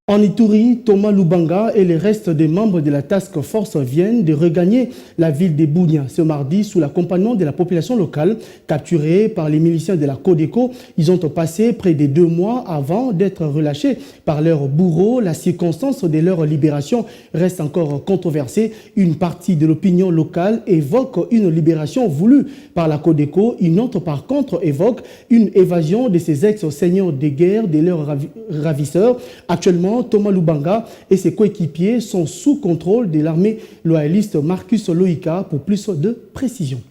En Ituri, Thomas Lubanga et les restes des membres de la task force viennent de regagner la ville de Bunia ce mardi sous l'accompagnement de la population locale. Capturés par les miliciens de la Codeco, ils ont passé près de 2 mois avant d'être relâchés par leurs bourreaux. La circonstance de leur libération reste encore controversée. Une partie de l'opinion locale évoque une libération voulue par la Codeco. Une autre, par contre, évoque une évasion de ces ex-seigneurs de guerre, de leurs ravisseurs. Actuellement, Thomas Lubanga et ses coéquipiers sont sous contrôle de l'armée loyaliste Marcus Loïka pour plus de précision.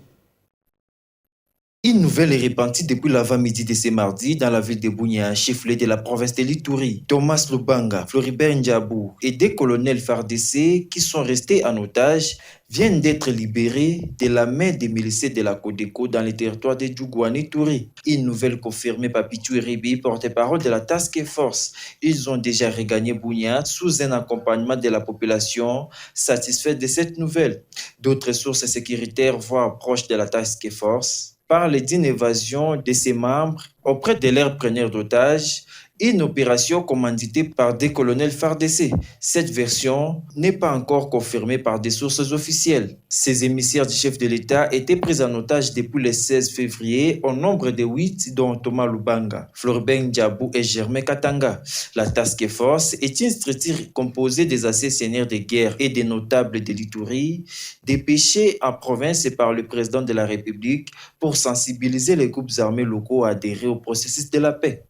Une nouvelle est repentie depuis l'avant-midi de ce mardi dans la ville de Bunia, chef-lieu de la province de l'Ituri. Thomas Lubanga, Floribert Ndiabou et des colonels FARDC qui sont restés en otage viennent d'être libérés de la main des miliciens de la Codeco dans le territoire de Djougouane Ituri. Une nouvelle confirmée par Pitou Ribi, porte-parole de la Task Force. Ils ont déjà regagné Bunia sous un accompagnement de la population satisfaite de cette nouvelle. D'autres sources sécuritaires, voire proches de la Task Force, parle d'une évasion de ses membres auprès de leurs preneurs d'otages, une opération commanditée par des colonels FARDC. Cette version n'est pas encore confirmée par des sources officielles. Ces émissaires du chef de l'État étaient pris en otage depuis le 16 février au nombre de 8, dont Thomas Lubanga, Floribert Ndiabou et Germain Katanga. La Task Force est une structure composée des anciens seigneurs de guerre et des notables de l'Ituri, dépêchés en province par le président de la République pour sensibiliser les groupes armés locaux à adhérer au processus de la paix.